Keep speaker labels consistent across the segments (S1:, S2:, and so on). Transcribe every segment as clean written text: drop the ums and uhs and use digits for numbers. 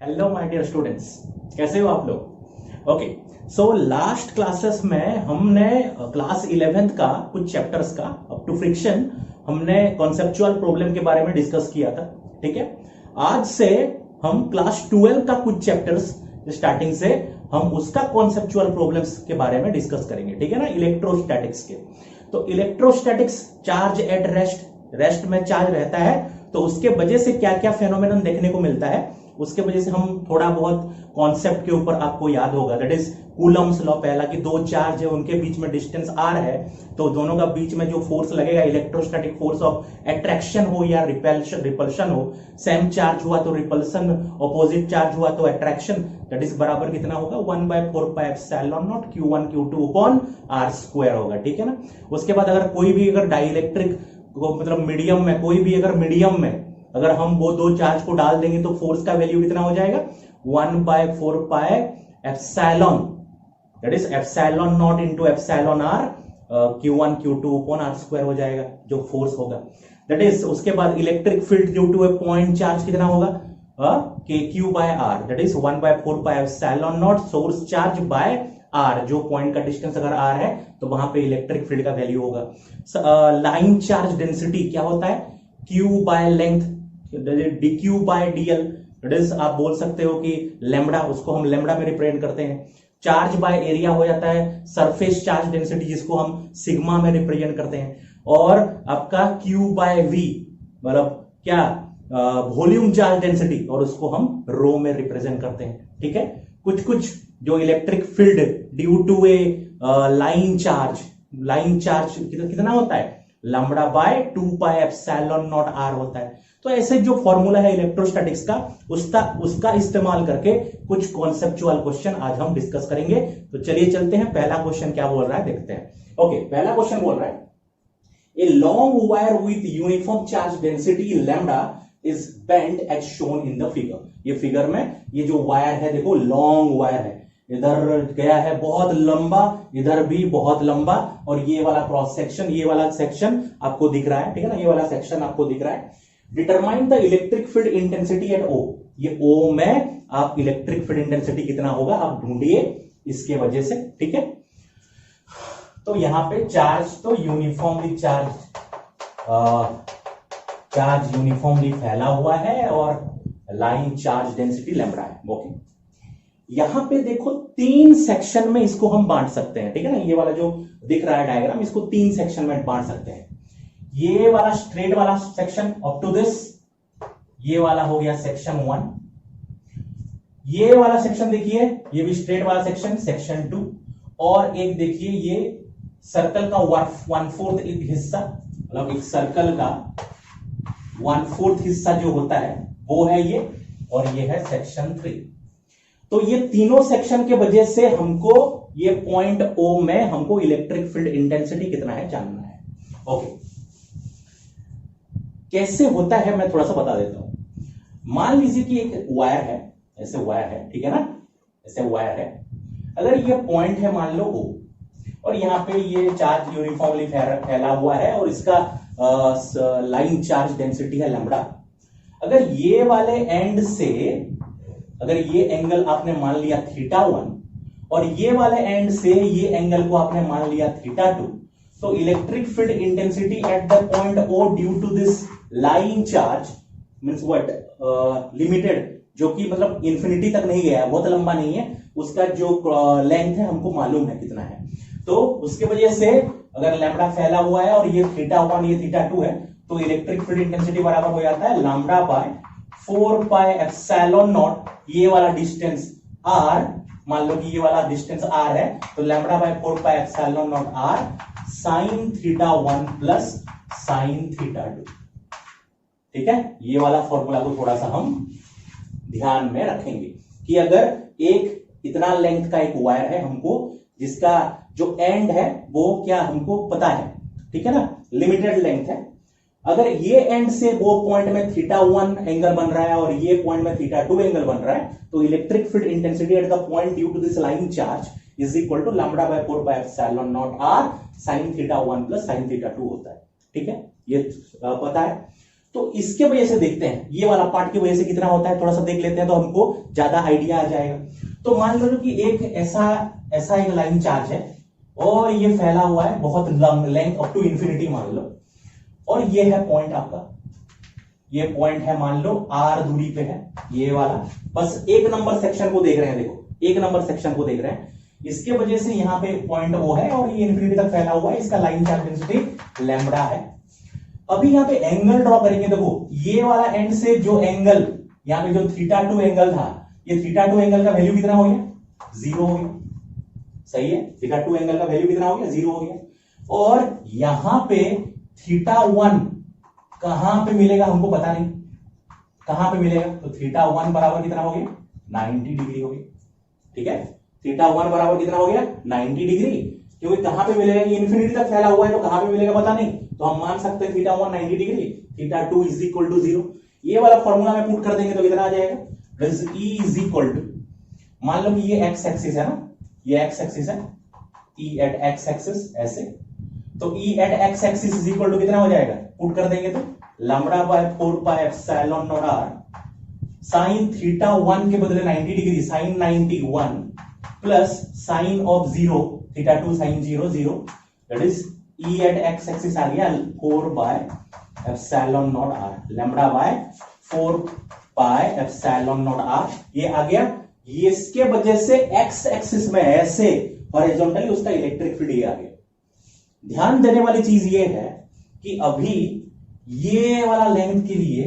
S1: Hello my dear students, कैसे हो आप लोग। ओके, सो लास्ट क्लासेस में हमने क्लास 11th का कुछ चैप्टर्स का अप टू फ्रिक्शन हमने कॉन्सेप्चुअल प्रॉब्लम के बारे में डिस्कस किया था। ठीक है, आज से हम क्लास 12 का कुछ चैप्टर्स स्टार्टिंग से हम उसका कॉन्सेप्चुअल प्रॉब्लम्स के बारे में डिस्कस करेंगे। ठीक है ना, इलेक्ट्रोस्टैटिक्स के। तो इलेक्ट्रोस्टैटिक्स, चार्ज एट रेस्ट में चार्ज रहता है तो उसके वजह से क्या क्या फेनोमेनन देखने को मिलता है, उसके वजह से हम थोड़ा बहुत कॉन्सेप्ट के ऊपर आपको याद होगा। That is Coulomb's law. पहला कि दो चार्ज है, उनके बीच में डिस्टेंस आर है, तो दोनों का बीच में जो फोर्स लगेगा, इलेक्ट्रोस्टैटिक फोर्स ऑफ अट्रैक्शन हो या रिपल्शन हो, सेम चार्ज हुआ तो रिपल्सन, ऑपोजिट चार्ज हुआ तो अट्रैक्शन, दैट इज बराबर कितना होगा 1/4πε0 Q1 Q2 upon R square होगा। ठीक है ना। उसके बाद अगर कोई भी अगर डाइइलेक्ट्रिक मतलब मीडियम में, कोई भी अगर मीडियम में अगर हम वो दो चार्ज को डाल देंगे तो फोर्स का वैल्यू कितना हो जाएगा 1/4πε, that is epsilon naught into epsilon R Q1 Q2 upon R square हो जाएगा जो फोर्स होगा। दैट इज उसके बाद electric field due to a point charge कितना होगा KQ/R, that is 1/4πε0 source charge by R, जो पॉइंट का डिस्टेंस अगर R है तो वहां पे इलेक्ट्रिक फील्ड का वैल्यू होगा। लाइन चार्ज डेंसिटी क्या होता है Q by length, dQ/dl, that is आप बोल सकते हो कि लेमडा, उसको हम लेमडा में रिप्रेजेंट करते हैं। चार्ज बाय एरिया हो जाता है सरफेस चार्ज डेंसिटी, जिसको हम सिग्मा में रिप्रेजेंट करते हैं। और आपका Q/V मतलब क्या वॉल्यूम चार्ज डेंसिटी, और उसको हम रो में रिप्रेजेंट करते हैं। ठीक है, कुछ कुछ जो electric field due to a line charge कितना होता है लैम्बडा बाय 2πε0 R होता है। तो ऐसे जो फॉर्मूला है इलेक्ट्रोस्टैटिक्स का, उसका इस्तेमाल करके कुछ कॉन्सेप्चुअल क्वेश्चन आज हम डिस्कस करेंगे। तो चलिए चलते हैं, पहला क्वेश्चन क्या बोल रहा है देखते हैं। ओके, पहला क्वेश्चन बोल रहा है a long wire with uniform charge density lambda is bent as shown in the figure. ये फिगर में ये जो वायर है देखो, लॉन्ग वायर है, इधर गया है बहुत लंबा, इधर भी बहुत लंबा, और ये वाला क्रॉस सेक्शन, ये वाला सेक्शन आपको दिख रहा है। ठीक है ना, ये वाला सेक्शन आपको दिख रहा है। Determine the electric field intensity eight O। ये O में आप इलेक्ट्रिक फील्ड इंटेंसिटी कितना होगा आप ढूंढिए इसके वजह से। ठीक है, तो यहां पे चार्ज तो यूनिफॉर्मली चार्ज यूनिफॉर्मली फैला हुआ है और लाइन चार्ज डेंसिटी लैम्बडा है। ओके, यहां पे देखो तीन सेक्शन में इसको हम बांट सकते हैं। ठीक है ना, ये वाला जो दिख रहा है डायग्राम, इसको तीन सेक्शन में बांट सकते हैं। ये वाला स्ट्रेट वाला सेक्शन अप टू दिस, ये वाला हो गया सेक्शन 1। ये वाला सेक्शन देखिए, ये भी स्ट्रेट वाला सेक्शन 2। और एक देखिए ये सर्कल का 1/4 हिस्सा, मतलब एक सर्कल का 1/4 हिस्सा जो होता है वो है ये, और ये है सेक्शन 3। तो ये तीनों सेक्शन के वजह से हमको ये पॉइंट O में हमको इलेक्ट्रिक फील्ड इंटेंसिटी कितना है जानना है। ओके, कैसे होता है मैं थोड़ा सा बता देता हूं। मान लीजिए कि एक वायर है, ऐसे वायर है, ठीक है ना, ऐसे वायर है। अगर ये पॉइंट है मान लो O, और यहां पे ये चार्ज यूनिफॉर्मली फैला हुआ है और इसका लाइन चार्ज डेंसिटी है लैम्बडा। अगर ये वाले एंड से, अगर ये एंगल आपने मान लिया θ1 और ये वाले एंड से ये एंगल को आपने मान लिया θ2, तो electric field intensity at the point O due to this line charge means what, limited, जो कि मतलब इंफिनिटी तक नहीं गया है, बहुत लंबा नहीं है, उसका जो लेंथ है हमको मालूम है कितना है। तो उसके वजह से अगर लैम्बडा फैला हुआ है और ये θ1 ये θ2 है, तो इलेक्ट्रिक फील्ड इंटेंसिटी बराबर हो जाता है लैम्बडा बाय 4πε0, ये वाला डिस्टेंस R, मान लो कि ये वाला डिस्टेंस R है, तो lambda by 4πε0 R sin θ1 plus sin θ2। ठीक है, ये वाला फॉर्मूला को थोड़ा सा हम ध्यान में रखेंगे कि अगर एक इतना लेंथ का एक वायर है हमको, जिसका जो एंड है वो क्या हमको पता है, ठीक है ना, लिमिटेड लेंथ है। अगर ये एंड से वो पॉइंट में θ1 एंगल बन रहा है और ये पॉइंट में θ2 एंगल बन रहा है, तो electric field intensity at the point due to this line charge is equal to lambda by 4πε0 R sin θ1 plus sin θ2 होता है। ठीक है, ये पता है। तो इसके वजह से देखते हैं, ये वाला पार्ट की वजह से कितना होता है, थोड़ा सा देख लेते हैं तो हमको ज्यादा आइडिया आ जाएगा। तो मान लो कि एक ऐसा एक लाइन चार्ज है और ये फैला हुआ है बहुत लेंथ अप टू इंफिनिटी मान लो, और ये है पॉइंट आपका, ये पॉइंट है मान लो r दूरी पे है ये वाला, बस एक नंबर सेक्शन को देख रहे हैं, देखो एक नंबर सेक्शन को देख रहे हैं, इसके वजह से यहां पे पॉइंट O है और ये इंफिनिटी तक फैला हुआ है, इसका लाइन चार्ज डेंसिटी लैम्बडा है। अभी यहाँ पे एंगल ड्रॉ करेंगे, देखो ये वाला एंड से जो एंगल यहाँ पे जो θ2 एंगल था, ये θ2 एंगल का वैल्यू कितना हो गया, 0 हो गया, सही है, θ2 एंगल का वैल्यू कितना हो गया, 0 हो गया। और यहां पे θ1 कहां पे मिलेगा हमको पता नहीं, कहां पे मिलेगा, तो θ1 बराबर कितना हो गया, 90 डिग्री हो गया, ठीक है, θ1 बराबर कितना हो गया, 90 डिग्री, क्योंकि कहां पे मिलेगा, ये इंफिनिटी तक फैला हुआ है तो कहां पे मिलेगा पता नहीं, तो हम मान सकते हैं θ1 90 डिग्री, θ2 इज इक्वल टू 0। ये वाला फॉर्मूला में पुट कर देंगे तो कितना आ जाएगा, E इज इक्वल टू, मान लो कि ये एक्स एक्सिस है ना, ये एक्स एक्सिस है, E एट एक्स एक्सिस ऐसे, तो E at x axis is equal to कितना हो जाएगा, पुट कर देंगे तो lambda by 4 pi epsilon naught r sine θ1 के बदले 90 degree sine 91 plus sine of 0 θ2 sine 0 0, that is E at x axis आ गया 4 by epsilon naught r, lambda by 4 pi epsilon naught r, ये आ गया, ये इसके वजह से एक्स एक्सिस में ऐसे हॉरिजॉन्टली उसका इलेक्ट्रिक फील्ड ये आ गया। ध्यान देने वाली चीज ये है कि अभी ये वाला लेंथ के लिए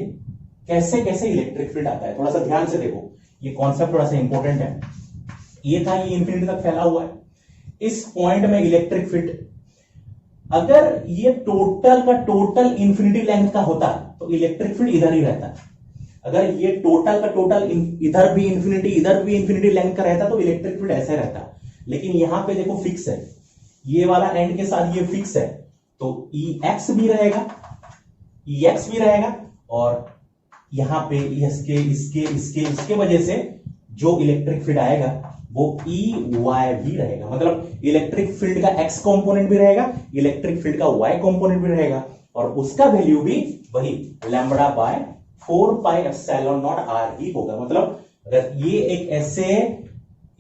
S1: कैसे कैसे इलेक्ट्रिक फील्ड आता है, थोड़ा सा ध्यान से देखो, ये कॉन्सेप्ट थोड़ा सा इंपॉर्टेंट है। ये था, ये इंफिनिटी तक फैला हुआ है, इस पॉइंट में इलेक्ट्रिक फील्ड, अगर ये टोटल का टोटल इंफिनिटी लेंथ का होता तो इलेक्ट्रिक फील्ड इधर ही रहता, अगर ये टोटल का टोटल इधर भी इंफिनिटी लेंथ का रहता तो इलेक्ट्रिक फील्ड ऐसे रहता, लेकिन यहां पे देखो फिक्स है, ये वाला एंड के साथ ये फिक्स है, तो EX भी रहेगा, EX भी रहेगा, और यहां पे इसके वजह से जो इलेक्ट्रिक फील्ड आएगा वो EY भी रहेगा, मतलब इलेक्ट्रिक फील्ड का X कंपोनेंट भी रहेगा, इलेक्ट्रिक फील्ड का Y कंपोनेंट भी रहेगा, और उसका वैल्यू भी वही lambda by 4 pi epsilon naught r ही होगा। मतलब अगर ये एक ऐसे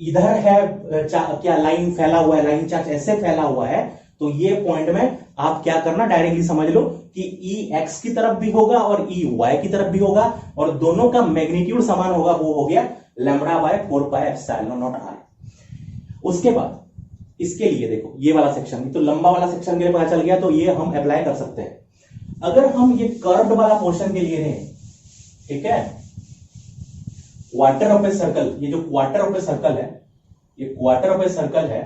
S1: इधर है क्या लाइन फैला हुआ है, लाइन चार्ज ऐसे फैला हुआ है, तो ये पॉइंट में आप क्या करना, डायरेक्टली समझ लो कि EX की तरफ भी होगा और EY की तरफ भी होगा, और दोनों का मैग्नीट्यूड समान होगा, वो हो गया lambda by 4 pi epsilon naught r। उसके बाद इसके लिए देखो ये वाला सेक्शन, तो लंबा वाला सेक्शन के लिए पता चल गया, तो ये हम अप्लाई कर सकते हैं। अगर हम ये कर्व्ड वाला पोर्शन के लिए दें, ठीक है, क्वार्टर ऑफ ए सर्कल, ये जो क्वार्टर ऑफ ए सर्कल है, ये क्वार्टर ऑफ ए सर्कल है,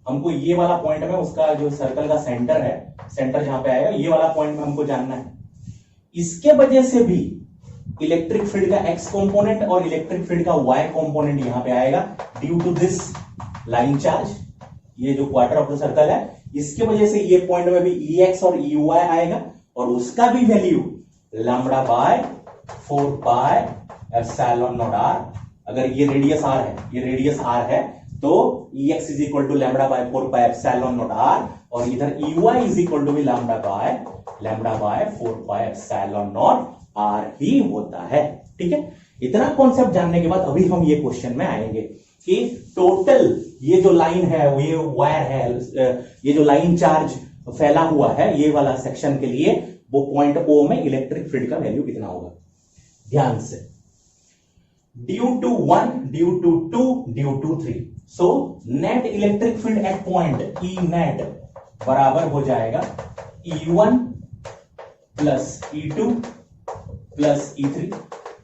S1: हमको ये वाला पॉइंट में उसका जो सर्कल का सेंटर है, सेंटर जहां पे आएगा, ये वाला पॉइंट में हमको जानना है। इसके वजह से भी इलेक्ट्रिक फील्ड का एक्स कंपोनेंट और इलेक्ट्रिक फील्ड का वाई कंपोनेंट यहां पे आएगा due to this line charge. ये जो क्वार्टर ऑफ द सर्कल है, इसके वजह से ये पॉइंट में भी EX और EY आएगा, और उसका भी value lambda by 4 pi epsilon naught r। अगर ये रेडियस r है, ये रेडियस r है, तो EX is equal to lambda by 4 pi epsilon naught r, और इधर EY इज इक्वल टू भी lambda by 4 pi epsilon naught r ही होता है। ठीक है, इतना कॉन्सेप्ट जानने के बाद अभी हम ये क्वेश्चन में आएंगे कि टोटल ये जो लाइन है, ये वायर है, ये जो लाइन चार्ज फैला हुआ है ये वाला सेक्शन के लिए, वो पॉइंट O में इलेक्ट्रिक फील्ड का वैल्यू कितना होगा। ध्यान से, due to 1, due to 2, due to 3, so net electric field at point E net बराबर हो जाएगा E1 plus E2 plus E3,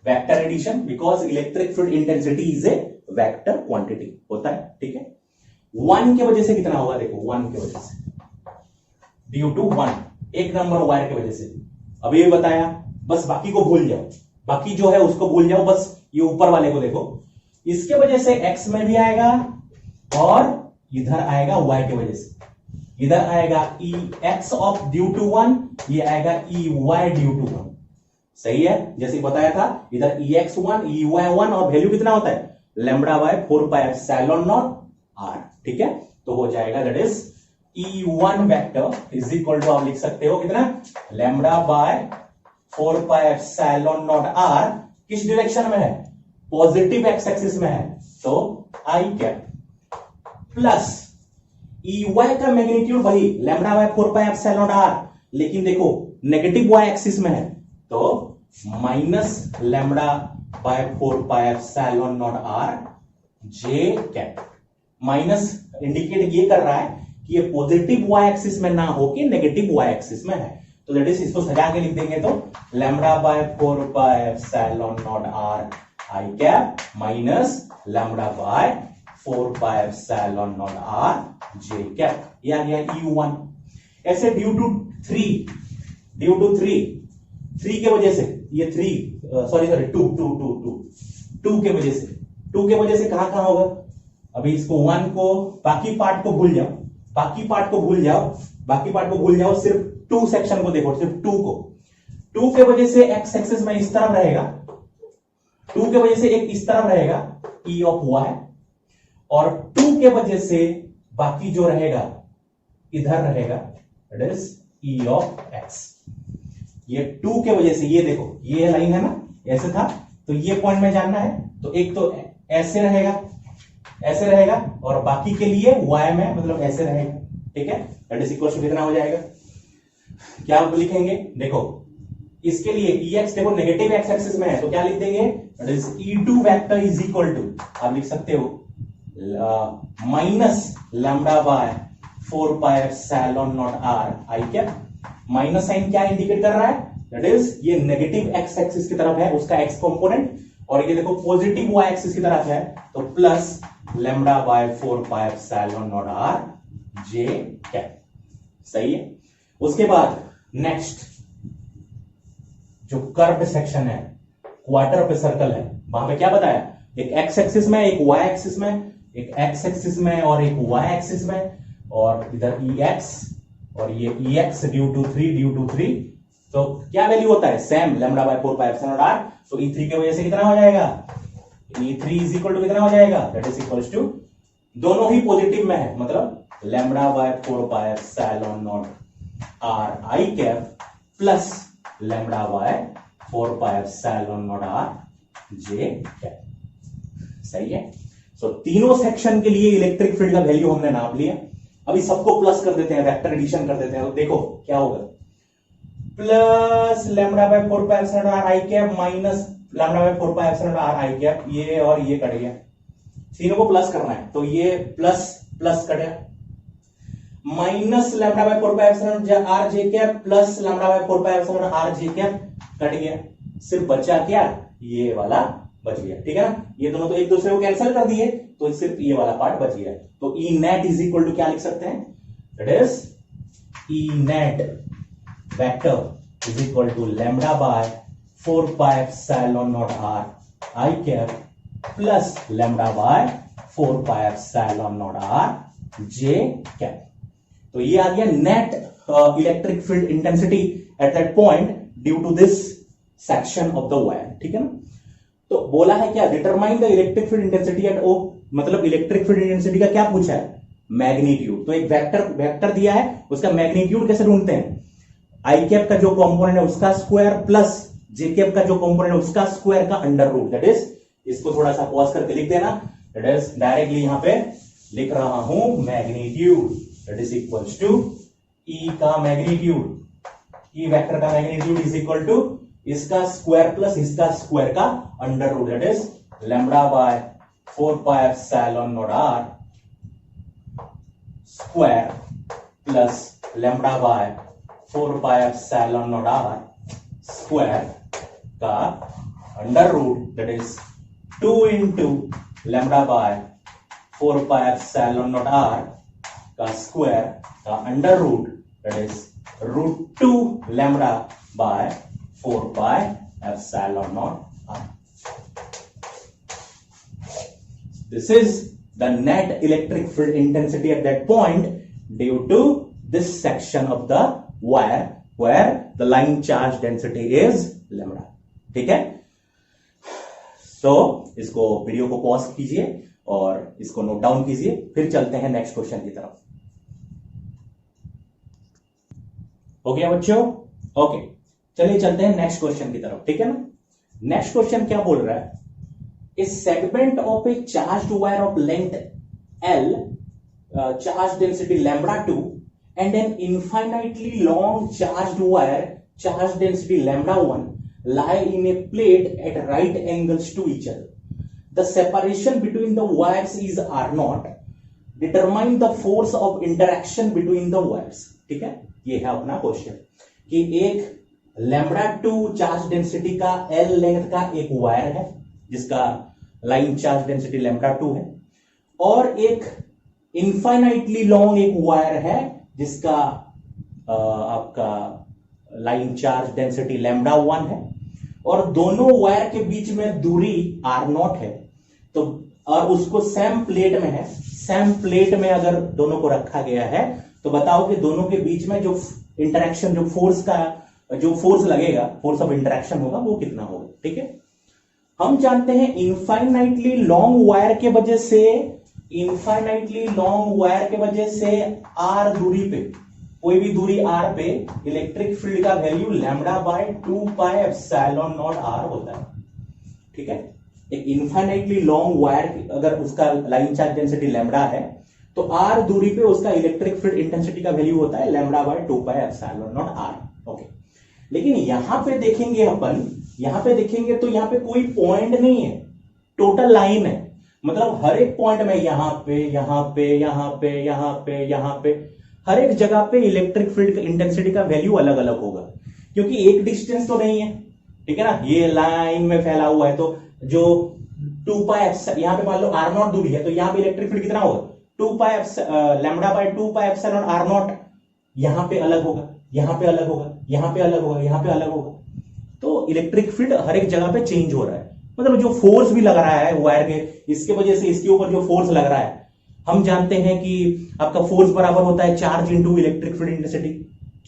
S1: vector addition, because electric field intensity is a vector quantity होता है। ठीक है, 1 के वजह से कितना होगा, देखो 1 के वजह से ड्यू टू 1, एक नंबर वायर की वजह से, अभी भी बताया, बस बाकी को भूल जाओ, बाकी जो है उसको भूल जाओ, बस ये ऊपर वाले को देखो। इसके वजह से x में भी आएगा और इधर आएगा y की वजह से, इधर आएगा EX ऑफ ड्यू टू 1, ये आएगा EY ड्यू टू 1। सही है, जैसे बताया था, इधर EX1 EY1 और वैल्यू कितना होता है lambda by 4 pi epsilon naught r। ठीक है, तो हो जाएगा that is E1 vector is equal to, आप लिख सकते हो कितना, lambda by 4 pi epsilon naught R किस डायरेक्शन में है, पॉजिटिव एक्स एक्सिस में है, तो I cap plus E Y का मैग्नीट्यूड वही lambda by 4 pi epsilon R, लेकिन देखो नेगेटिव वाई एक्सिस में है, तो minus lambda by 4 pi epsilon naught R J cap. Minus indicate ये कर रहा है कि ये पॉजिटिव वाई एक्सिस में ना हो कि नेगेटिव वाई एक्सिस में है, तो दैट इज इसको सजा के लिख देंगे तो lambda by 4 pi epsilon naught R I cap minus lambda by 4 pi epsilon naught R J cap, ये आ गया U1। ऐसे ड्यू टू 3 के वजह से ये 2 के वजह से कहां होगा, अभी इसको 1 को बाकी पार्ट को भूल जाओ, सिर्फ 2 सेक्शन को देखो, सिर्फ 2 को। 2 के वजह से एक्स एक्सिस में इस तरफ रहेगा, 2 के वजह से एक इस तरफ रहेगा E ऑफ Y, और 2 के वजह से बाकी जो रहेगा इधर रहेगा, that is E of X। ये 2 के वजह से, ये देखो ये लाइन है ना, ऐसे था, तो ये पॉइंट में जानना है, तो एक तो ऐसे रहेगा और बाकी के लिए Y में मतलब ऐसे रहेगा, ठीक है, दैट इज इक्वल टू कितना हो जाएगा, क्या आप लिखेंगे, देखो इसके लिए EX देखो नेगेटिव एक्स एक्सिस में है, तो क्या लिख देंगे, that is E2 vector is equal to, आप लिख सकते हो minus lambda by 4 pi epsilon naught R I cap. Minus sign क्या इंडिकेट कर रहा है, दैट इज ये नेगेटिव एक्स एक्सिस की तरफ है उसका एक्स कंपोनेंट, और ये देखो पॉजिटिव वाई एक्सिस की तरफ है, तो plus lambda by 4 pi epsilon naught R J cap. सही है। उसके बाद नेक्स्ट जो कर्व सेक्शन है, क्वार्टर पे सर्कल है, वहां पे क्या बताया, एक एक्स एक्सिस में, एक वाई एक्सिस में, एक एक्स एक्सिस में और एक वाई एक्सिस में, और इधर EX और ये EX ड्यू टू 3, तो क्या वैल्यू होता है, same lambda by 4 pi epsilon naught R, तो E3 की वजह से कितना हो जाएगा, E3 इज इक्वल टू कितना हो जाएगा, दैट इज इक्वल टू, दोनों ही पॉजिटिव में है, मतलब lambda by 4 pi epsilon naught R I cap plus lambda by 4 pi epsilon naught R J cap. सही है। सो तीनों सेक्शन के लिए इलेक्ट्रिक फील्ड का वैल्यू हमने नाप लिया। अभी सबको प्लस कर देते हैं, वेक्टर एडिशन कर देते हैं, तो देखो क्या होगा, plus lambda by 4 pi epsilon are I cap minus lambda by 4 pi epsilon are I cap, ये और ये कट गया, तीनों को प्लस करना है, तो ये प्लस प्लस कट गया, minus lambda by 4 pi epsilon are J cap plus lambda by 4 pi epsilon are J cap cut गया, सिर्फ बचा क्या, ये वाला बच गया, ठीक है ना, ये दोनों तो एक दूसरे को कैंसिल कर दिए, तो सिर्फ ये वाला पार्ट बच गया, तो E net is equal to क्या लिख सकते हैं, that is E net vector is equal to lambda by 4 pi epsilon naught R I cap plus lambda by 4 pi epsilon naught R J cap. तो ये आ गया net electric field intensity at that point due to this section of the wire, ठीक है ना। तो बोला है क्या, determine the electric field intensity eight ओ, मतलब इलेक्ट्रिक फील्ड इंटेंसिटी का क्या पूछा है, मैग्नीट्यूड। तो एक वेक्टर दिया है, उसका मैग्नीट्यूड कैसे ढूंढते हैं, आई कैप का जो कंपोनेंट है उसका स्क्वायर प्लस जे कैप का जो कंपोनेंट है उसका स्क्वायर का अंडर रूट, दैट इज, इसको थोड़ा सा पॉज करके लिख देना, दैट इज डायरेक्टली यहां पे लिख रहा हूं magnitude, that is equals to E का मैग्नीट्यूड, ई वेक्टर का मैग्नीट्यूड इज इक्वल टू इसका स्क्वायर प्लस इसका स्क्वायर का under root, that is lambda by 4 pi epsilon naught R square plus lambda by 4 pi epsilon naught R square का under root, that is 2 into lambda by 4 pi epsilon naught R का square का under root, that is root 2 lambda by 4 pi epsilon naught R. This is the net electric field intensity at that point due to this section of the wire where the line charge density is lambda. ठीक है। So इसको video को pause कीजिए और इसको note down कीजिए, फिर चलते हैं नेक्स्ट क्वेश्चन की तरफ। हो गया बच्चों? ओके, चलिए चलते हैं नेक्स्ट क्वेश्चन की तरफ, ठीक है ना। नेक्स्ट क्वेश्चन क्या बोल रहा है, a segment of a charged wire of length L, charge density lambda 2 and an infinitely long charged wire charge density lambda 1 lie in a plate at right angles to each other. The separation between the wires is R naught. Determine the force of interaction between the wires. ठीक है, ये है अपना question कि एक lambda 2 charge density का L length का एक वायर है जिसका लाइन चार्ज डेंसिटी लैम्बडा 2 है, और एक इनफाइनाइटली लॉन्ग एक वायर है जिसका आपका लाइन चार्ज डेंसिटी लैम्बडा 1 है, और दोनों वायर के बीच में दूरी R नॉट है। तो और उसको सेम प्लेट में है, सेम प्लेट में अगर दोनों को रखा गया है तो बताओ कि दोनों के बीच में जो इंटरेक्शन, जो फोर्स का जो फोर्स लगेगा, फोर्स ऑफ इंटरेक्शन होगा वो कितना होगा। ठीक है, हम जानते हैं इनफाइनाइटली लॉन्ग वायर के वजह से, इनफाइनाइटली लॉन्ग वायर के वजह से R दूरी पे, कोई भी दूरी R पे इलेक्ट्रिक फील्ड का value lambda by 2 pi epsilon naught R होता है। ठीक है, एक इनफाइनाइटली लॉन्ग वायर अगर उसका लाइन चार्ज डेंसिटी लैम्बडा है तो R दूरी पे उसका इलेक्ट्रिक फील्ड इंटेंसिटी का वैल्यू होता है lambda by 2 pi epsilon naught R। Okay, लेकिन यहां पे देखेंगे अपन, यहां पे देखेंगे तो यहां पे कोई पॉइंट नहीं है, टोटल लाइन है। मतलब हर एक पॉइंट में यहां पे, यहां पे, यहां पे, यहां पे, यहां पे, हर एक जगह पे इलेक्ट्रिक फील्ड इंटेंसिटी का वैल्यू अलग अलग होगा, क्योंकि एक डिस्टेंस तो नहीं है। ठीक है ना, ये लाइन में फैला हुआ है तो जो 2 पाई यहां पे मान लो R नॉट दूरी है तो यहां पे इलेक्ट्रिक फील्ड कितना होगा, 2 pi lambda by 2 pi epsilon R naught. यहां पे अलग होगा, यहां पे अलग होगा, यहां पे अलग होगा, यहां पे अलग होगा। तो इलेक्ट्रिक फील्ड हर एक जगह पे चेंज हो रहा है। मतलब जो फोर्स भी लग रहा है वायर के, इसके वजह से इसके ऊपर जो फोर्स लग रहा है, हम जानते हैं कि आपका फोर्स बराबर होता है charge into electric field intensity,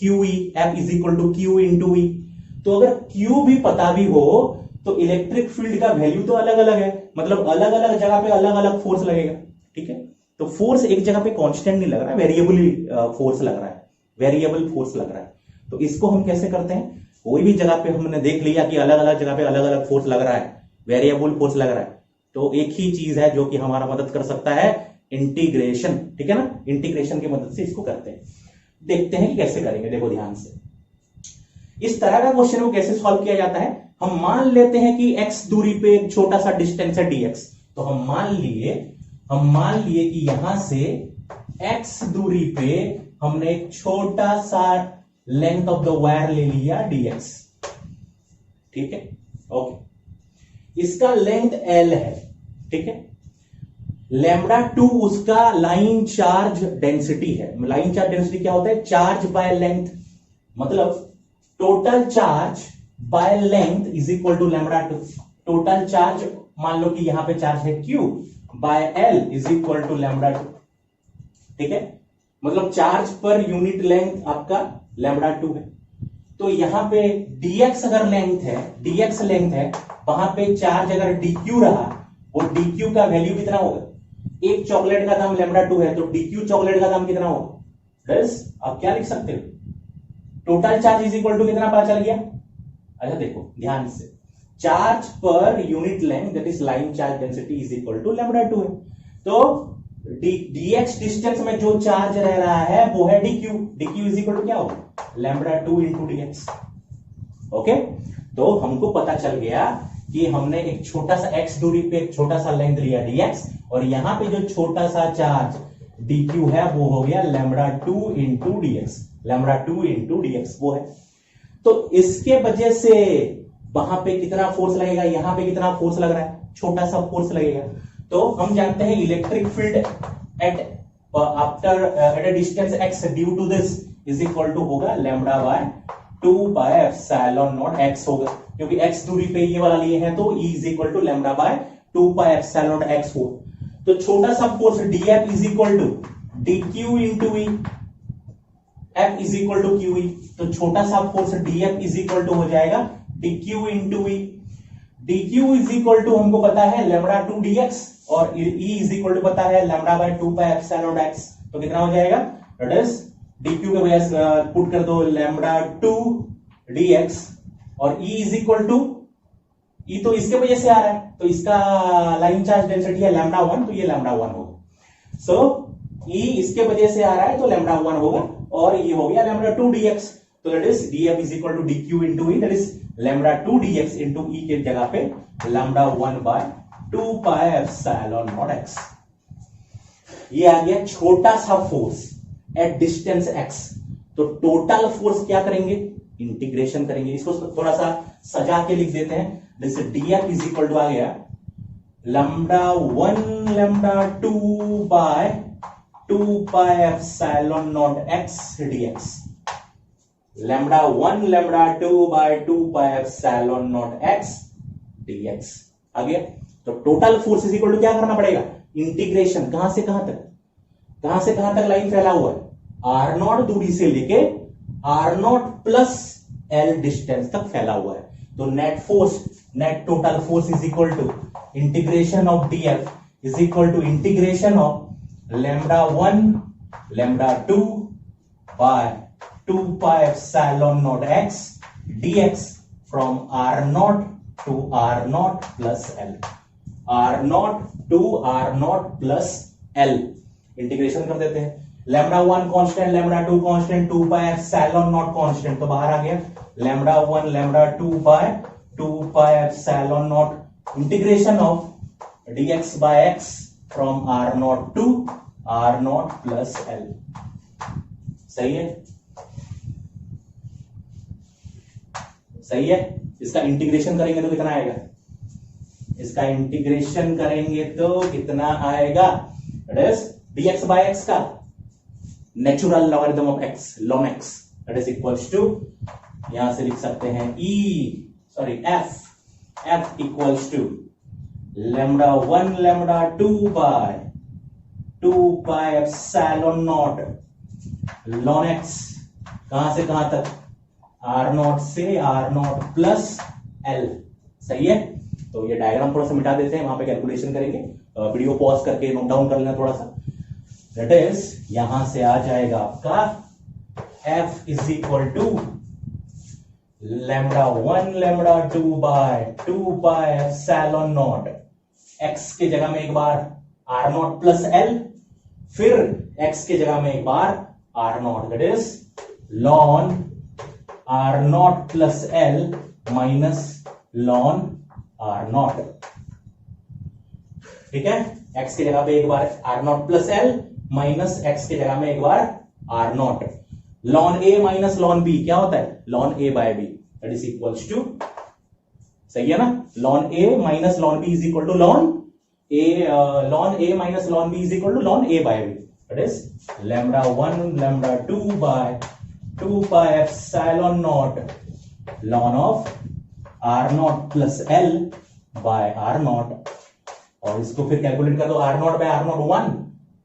S1: QE, F is equal to Q into E। तो अगर Q भी पता भी हो तो इलेक्ट्रिक फील्ड का वैल्यू तो अलग अलग है, मतलब अलग अलग जगह पे अलग अलग फोर्स लगेगा। ठीक है, तो फोर्स एक जगह पे कांस्टेंट नहीं लग रहा है, वेरिएबल फोर्स लग रहा है, वेरिएबल फोर्स लग रहा है। तो इसको हम कैसे करते हैं, कोई भी जगह पे हमने देख लिया कि अलग अलग जगह पे अलग अलग फोर्स लग रहा है, वेरिएबल फोर्स लग रहा है, तो एक ही चीज है जो कि हमारा मदद कर सकता है, इंटीग्रेशन। ठीक है ना, इंटीग्रेशन की मदद से इसको करते हैं। देखते हैं कि कैसे करेंगे, देखो ध्यान से। इस तरह का क्वेश्चन को कैसे सॉल्व किया जाता है, हम मान लेते हैं कि x दूरी पे एक छोटा सा डिस्टेंस है dx। तो हम मान लिए कि यहां से x दूरी पे हमने एक छोटा सा लेंथ ऑफ द वायर ले लिया dx। ठीक है, ओके, इसका लेंथ L है। ठीक है, लैम्बडा 2 उसका लाइन चार्ज डेंसिटी है। लाइन चार्ज डेंसिटी क्या होता है, चार्ज बाय लेंथ, मतलब total charge by length is equal to lambda 2। Total charge मान लो कि यहां पे चार्ज है Q by L is equal to lambda 2। ठीक है, मतलब चार्ज पर यूनिट लेंथ आपका लैम्बडा 2 है। तो यहां पे dx अगर लेंथ है, dx लेंथ है, वहां पे चार्ज अगर dq रहा, वो dq का वैल्यू कितना होगा, एक चॉकलेट का दाम लैम्बडा 2 है तो dq चॉकलेट का दाम कितना होगा। बस आप क्या लिख सकते हो, total charge is equal to कितना पता चल गया। अच्छा देखो ध्यान से, charge per unit length that is line charge density is equal to lambda 2 है। तो dx डिस्टेंस में जो चार्ज रह रहा है वो है dq। dq is equal to क्या होगा, लैम्बडा 2 इंटू dx। ओके, तो हमको पता चल गया कि हमने एक छोटा सा x दूरी पे एक छोटा सा लेंथ लिया dx, और यहां पे जो छोटा सा चार्ज dq है वो हो गया lambda 2 into dx। Lambda 2 into dx वो है। तो इसके वजह से वहां पे कितना फोर्स लगेगा, यहां पे कितना फोर्स लग रहा है, छोटा सा फोर्स लगेगा। तो हम जानते हैं electric field at a distance x due to this is equal to होगा lambda by 2 by epsilon naught x होगा, क्योंकि x दूरी पे ये वाला लिए हैं तो E is equal to lambda by 2 by epsilon naught x हो। तो छोटा सा force dF is equal to dq into E, F is equal to QE। तो छोटा सा force dF is equal to हो जाएगा dq into E। dq is equal to हमको पता है लैम्बडा 2 dx, और E इज इक्वल टू पता है lambda by 2 pi epsilon x। तो कितना हो जाएगा, दैट इज dq के वजह से पुट कर दो लैम्बडा 2 dx और E is equal to, E तो इसके वजह से आ रहा है, तो इसका लाइन चार्ज डेंसिटी है लैम्डा 1, तो ये लैम्डा 1 होगा। सो E इसके वजह से आ रहा है तो लैम्डा 1 होगा, और ये हो गया लैम्डा 2 dx, तो that is df is equal to dq into E, that is lambda 2 dx into E के जगह पे lambda 1 by 2 pi epsilon naught x। ये आ गया छोटा सा फोर्स एट डिस्टेंस x। तो टोटल फोर्स क्या करेंगे, इंटीग्रेशन करेंगे, इसको थोड़ा सा सजा के लिख देते हैं, जैसे df इज इक्वल टू आ गया lambda 1 lambda 2 by 2 pi epsilon naught x dx, lambda 1 lambda 2 by 2 pi epsilon naught x dx आ गया। तो total force is equal to क्या करना पड़ेगा, इंटीग्रेशन, कहां से कहां तक, कहां से कहां तक लाइन फैला हुआ है, r0 दूरी से लेके r0 प्लस l डिस्टेंस तक फैला हुआ है। तो net force, net total force is equal to integration of df is equal to integration of lambda 1 lambda 2 by 2 pi epsilon naught x dx from r0 to r0 plus l, r0 to r0 plus l integration कर देते हैं। Lambda 1 constant, lambda 2 constant, 2 pi epsilon naught constant, तो बाहर आ गया lambda 1 lambda 2 by 2 pi epsilon naught integration of dx by x from r0 to r0 plus l। सही है, सही है। इसका इंटीग्रेशन करेंगे तो कितना आएगा, इसका इंटीग्रेशन करेंगे तो कितना आएगा, dx by x का natural logarithm of x ln x, that is equals to, यहां से लिख सकते हैं f equals to lambda 1 lambda 2 by 2 pi epsilon naught ln x, कहां से कहां तक, r0 से r0 प्लस l। सही है। तो ये डायग्राम थोड़ा सा मिटा देते हैं, वहां पे कैलकुलेशन करेंगे, वीडियो पॉज करके नोट डाउन कर लेना थोड़ा सा। दैट इज यहां से आ जाएगा आपका f is equal to lambda 1 lambda 2 by 2 pi epsilon naught, x के जगह में एक बार r0 प्लस l, फिर x के जगह में एक बार r0, that is ln r0 plus l minus ln r0। ठीक है, x की जगह पे एक बार r0 plus l minus x की जगह में एक बार r0। ln a minus ln b क्या होता है, ln a by b, that is equals to, सही है ना, ln a minus ln b is equal to ln a minus ln b is equal to ln a by b, that is lambda 1 lambda 2 by 2 pi epsilon naught ln of r0 plus l by r0, और इसको फिर calculate कर दो, r0 by r0 1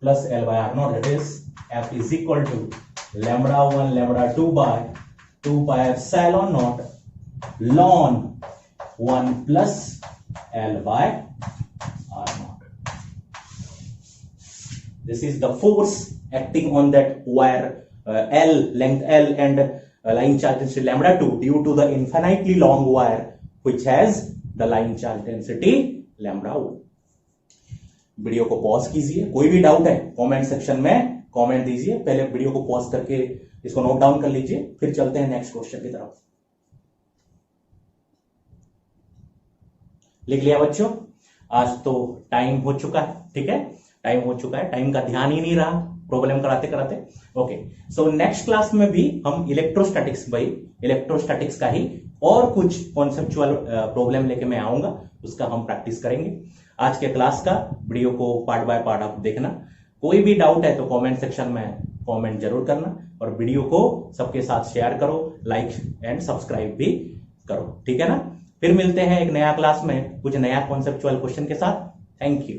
S1: plus l by r0, that is f is equal to lambda 1 lambda 2 by 2 pi epsilon naught ln 1 plus l by r0। This is the force acting on that wire L, length L, and line charge density lambda 2 due to the infinitely long wire which has the line charge density lambda 1। Video को pause कीजिए, कोई भी doubt है comment section में comment दीजिए, पहले video को pause करके इसको नोट डाउन कर लीजिए, फिर चलते हैं नेक्स्ट क्वेश्चन की तरफ। लिख लिया बच्चों, आज तो टाइम हो चुका है, ठीक है, टाइम हो चुका है, टाइम का ध्यान ही नहीं रहा प्रॉब्लम कराते कराते। ओके, सो नेक्स्ट क्लास में भी हम इलेक्ट्रोस्टैटिक्स, भाई इलेक्ट्रोस्टैटिक्स का ही और कुछ कॉन्सेप्चुअल प्रॉब्लम लेके मैं आऊंगा, उसका हम प्रैक्टिस करेंगे। आज के क्लास का वीडियो को पार्ट बाय पार्ट आप देखना, कोई भी डाउट है तो कमेंट सेक्शन में कमेंट जरूर करना, और वीडियो को सबके साथ शेयर करो, लाइक एंड सब्सक्राइब भी करो, ठीक है ना। फिर मिलते हैं एक नया क्लास में कुछ नया कॉन्सेप्चुअल क्वेश्चन के साथ। Thank you.